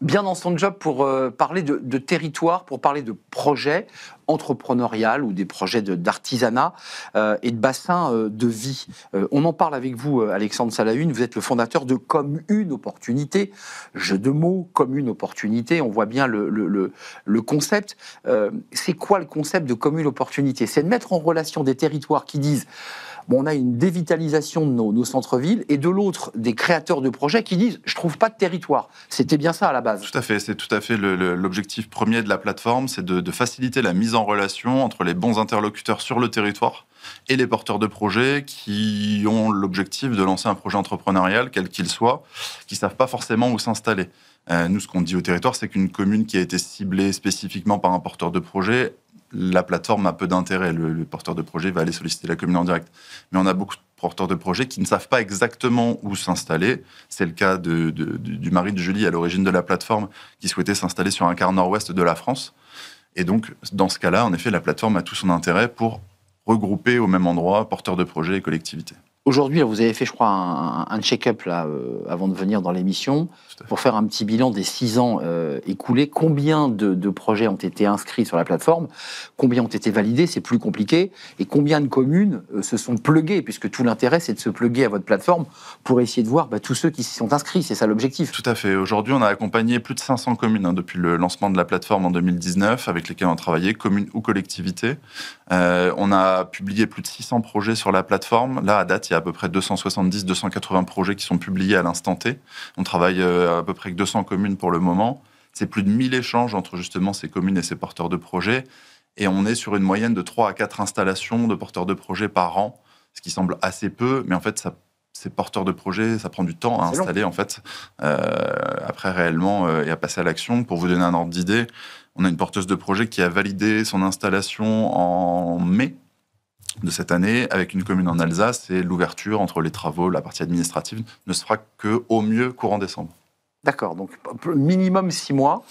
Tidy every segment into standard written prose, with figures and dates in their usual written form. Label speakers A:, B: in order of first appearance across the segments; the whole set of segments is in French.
A: bien dans son job pour parler de territoire, pour parler de projets entrepreneurial ou des projets d'artisanat et de bassin de vie. On en parle avec vous, Alexandre Salahune. Vous êtes le fondateur de Comme une opportunité. Jeu de mots, comme une opportunité. On voit bien le concept. C'est quoi le concept de Comme une opportunité? C'est de mettre en relation des territoires qui disent bon, on a une dévitalisation de nos centres-villes, et de l'autre, des créateurs de projets qui disent « je trouve pas de territoire ». C'était bien ça à la base.
B: Tout à fait, c'est tout à fait l'objectif premier de la plateforme, c'est de faciliter la mise en relation entre les bons interlocuteurs sur le territoire et les porteurs de projets qui ont l'objectif de lancer un projet entrepreneurial, quel qu'il soit, qui ne savent pas forcément où s'installer. Nous, ce qu'on dit au territoire, c'est qu'une commune qui a été ciblée spécifiquement par un porteur de projet, la plateforme a peu d'intérêt. Le porteur de projet va aller solliciter la commune en direct. Mais on a beaucoup de porteurs de projets qui ne savent pas exactement où s'installer. C'est le cas du mari de Julie, à l'origine de la plateforme, qui souhaitait s'installer sur un quart nord-ouest de la France. Et donc, dans ce cas-là, en effet, la plateforme a tout son intérêt pour regrouper au même endroit porteurs de projets et collectivités.
A: Aujourd'hui, vous avez fait, je crois, un check-up là, avant de venir dans l'émission, pour faire un petit bilan des 6 ans écoulés. Combien de projets ont été inscrits sur la plateforme? Combien ont été validés? C'est plus compliqué. Et combien de communes se sont pluguées? Puisque tout l'intérêt, c'est de se pluguer à votre plateforme pour essayer de voir tous ceux qui s'y sont inscrits. C'est ça l'objectif.
B: Tout à fait. Aujourd'hui, on a accompagné plus de 500 communes depuis le lancement de la plateforme en 2019, avec lesquelles on a travaillé, communes ou collectivités. On a publié plus de 600 projets sur la plateforme. Là, à date, il y a à peu près 270-280 projets qui sont publiés à l'instant T. On travaille à peu près avec 200 communes pour le moment. C'est plus de 1000 échanges entre justement ces communes et ces porteurs de projets. Et on est sur une moyenne de 3 à 4 installations de porteurs de projets par an, ce qui semble assez peu, mais en fait, ces porteurs de projets, ça prend du temps à installer, en fait, après réellement, et à passer à l'action. Pour vous donner un ordre d'idée, on a une porteuse de projet qui a validé son installation en mai de cette année avec une commune en Alsace, et l'ouverture entre les travaux, la partie administrative, ne se fera qu'au mieux courant décembre.
A: D'accord, donc minimum 6 mois.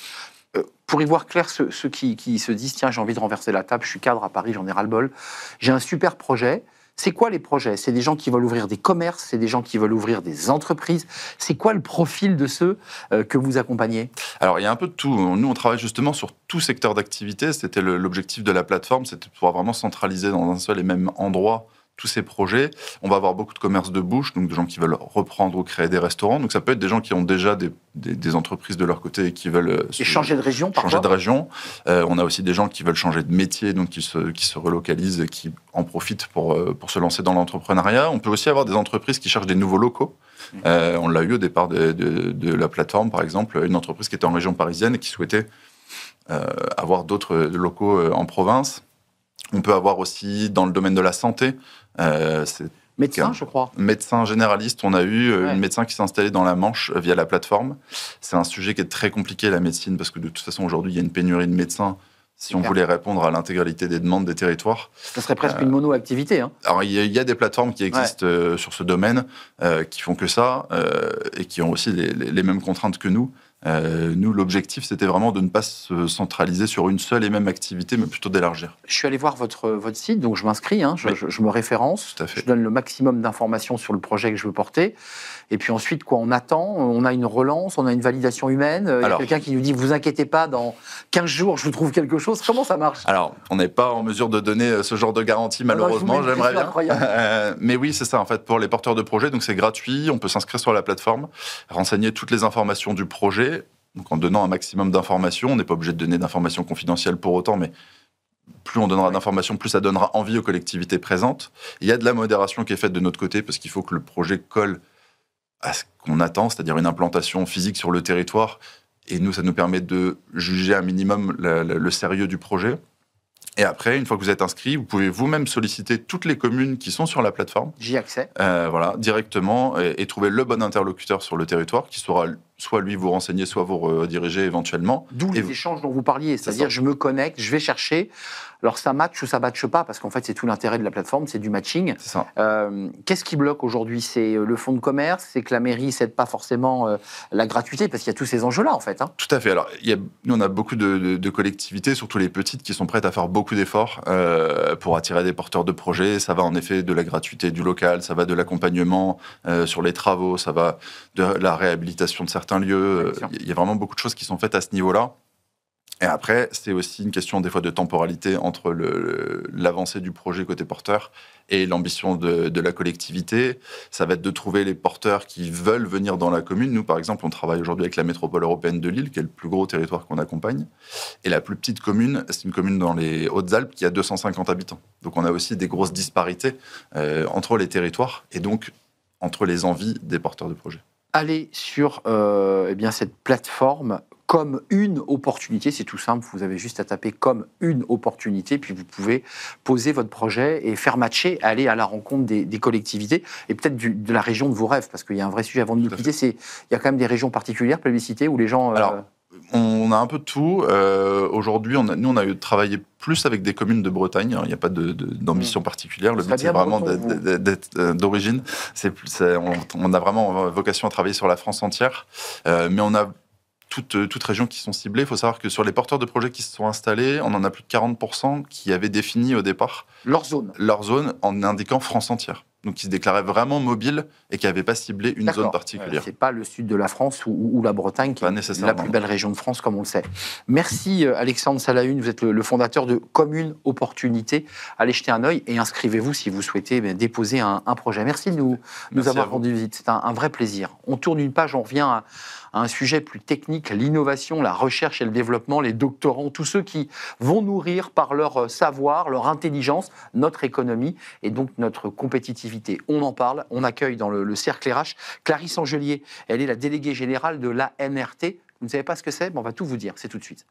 A: Pour y voir clair, ceux qui se disent « Tiens, j'ai envie de renverser la table, je suis cadre à Paris, j'en ai ras-le-bol, j'ai un super projet ». C'est quoi les projets? C'est des gens qui veulent ouvrir des commerces, c'est des gens qui veulent ouvrir des entreprises. C'est quoi le profil de ceux que vous accompagnez?
B: Alors, il y a un peu de tout. Nous, on travaille justement sur tout secteur d'activité. C'était l'objectif de la plateforme, c'était de pouvoir vraiment centraliser dans un seul et même endroit tous ces projets. On va avoir beaucoup de commerces de bouche, donc des gens qui veulent reprendre ou créer des restaurants. Donc ça peut être des gens qui ont déjà des entreprises de leur côté et qui veulent
A: changer de région, parfois.
B: Changer de région. On a aussi des gens qui veulent changer de métier, donc qui se relocalisent et qui en profitent pour se lancer dans l'entrepreneuriat. On peut aussi avoir des entreprises qui cherchent des nouveaux locaux. On l'a eu au départ de la plateforme, par exemple, une entreprise qui était en région parisienne et qui souhaitait avoir d'autres locaux en province. On peut avoir aussi dans le domaine de la santé.
A: Médecin, je crois.
B: Médecin généraliste. On a eu une médecin qui s'est installée dans la Manche via la plateforme. C'est un sujet qui est très compliqué, la médecine, parce que de toute façon, aujourd'hui, il y a une pénurie de médecins. Si on voulait répondre à l'intégralité des demandes des territoires.
A: Ça serait presque une mono-activité.
B: Alors, il y a des plateformes qui existent sur ce domaine, qui font que ça, et qui ont aussi les mêmes contraintes que nous. Nous, l'objectif, c'était vraiment de ne pas se centraliser sur une seule et même activité, mais plutôt d'élargir.
A: Je suis allé voir votre site, donc je m'inscris, je me référence, je donne le maximum d'informations sur le projet que je veux porter. Et puis ensuite, on attend, on a une relance, on a une validation humaine. Il y a quelqu'un qui nous dit, vous inquiétez pas, dans 15 jours, je vous trouve quelque chose. Comment ça marche?
B: Alors, on n'est pas en mesure de donner ce genre de garantie, malheureusement, j'aimerais bien. Mais oui, c'est ça, en fait, pour les porteurs de projets, donc c'est gratuit, on peut s'inscrire sur la plateforme, renseigner toutes les informations du projet. Donc en donnant un maximum d'informations, on n'est pas obligé de donner d'informations confidentielles pour autant, mais plus on donnera d'informations, plus ça donnera envie aux collectivités présentes. Il y a de la modération qui est faite de notre côté, parce qu'il faut que le projet colle à ce qu'on attend, c'est-à-dire une implantation physique sur le territoire. Et nous, ça nous permet de juger un minimum le sérieux du projet. Et après, une fois que vous êtes inscrit, vous pouvez vous-même solliciter toutes les communes qui sont sur la plateforme.
A: J'y ai accès.
B: Voilà, directement, et trouver le bon interlocuteur sur le territoire qui saura soit lui vous renseigner, soit vous rediriger éventuellement.
A: D'où les échanges dont vous parliez, c'est-à-dire je me connecte, je vais chercher, alors ça match ou ça matche pas, parce qu'en fait c'est tout l'intérêt de la plateforme, c'est du matching.
B: C'est ça.
A: Qu'est-ce qui bloque aujourd'hui? C'est le fonds de commerce, c'est que la mairie ne cède pas forcément la gratuité, parce qu'il y a tous ces enjeux-là en fait.
B: Tout à fait. Alors, nous on a beaucoup de collectivités, surtout les petites, qui sont prêtes à faire beaucoup d'efforts pour attirer des porteurs de projets. Ça va en effet de la gratuité du local, ça va de l'accompagnement sur les travaux, ça va de la réhabilitation de certains certains lieux.
A: Bien sûr.
B: Il y a vraiment beaucoup de choses qui sont faites à ce niveau-là. Et après, c'est aussi une question des fois de temporalité entre l'avancée du projet côté porteur et l'ambition de la collectivité. Ça va être de trouver les porteurs qui veulent venir dans la commune. Nous, par exemple, on travaille aujourd'hui avec la métropole européenne de Lille, qui est le plus gros territoire qu'on accompagne. Et la plus petite commune, c'est une commune dans les Hautes-Alpes qui a 250 habitants. Donc on a aussi des grosses disparités entre les territoires et donc entre les envies des porteurs de projets.
A: Allez sur eh bien, cette plateforme comme une opportunité, c'est tout simple, vous avez juste à taper comme une opportunité, puis vous pouvez poser votre projet et faire matcher, aller à la rencontre des collectivités et peut-être de la région de vos rêves, parce qu'il y a un vrai sujet avant de nous quitter, il y a quand même des régions particulières, plébiscitées, où les gens...
B: Alors, on a un peu de tout. Aujourd'hui, nous, on a eu travaillé plus avec des communes de Bretagne. Il n'y a pas d'ambition particulière. Le but, c'est vraiment d'être d'origine. On a vraiment vocation à travailler sur la France entière. Mais on a toutes régions qui sont ciblées. Il faut savoir que sur les porteurs de projets qui se sont installés, on en a plus de 40% qui avaient défini au départ
A: leur zone
B: en indiquant France entière. Donc, qui se déclaraient vraiment mobiles et qui n'avaient pas ciblé une zone particulière.
A: C'est pas le sud de la France ou la Bretagne qui est la plus belle région de France, comme on le sait. Merci Alexandre Salaün, vous êtes le fondateur de Commune Opportunité. Allez jeter un œil et inscrivez-vous si vous souhaitez déposer un projet. Merci de nous avoir rendu visite, c'est un vrai plaisir. On tourne une page, on revient à un sujet plus technique, l'innovation, la recherche et le développement, les doctorants, tous ceux qui vont nourrir par leur savoir, leur intelligence, notre économie et donc notre compétitivité. On en parle, on accueille dans le cercle RH Clarisse Angelier, elle est la déléguée générale de l'ANRT. Vous ne savez pas ce que c'est? On va tout vous dire, c'est tout de suite.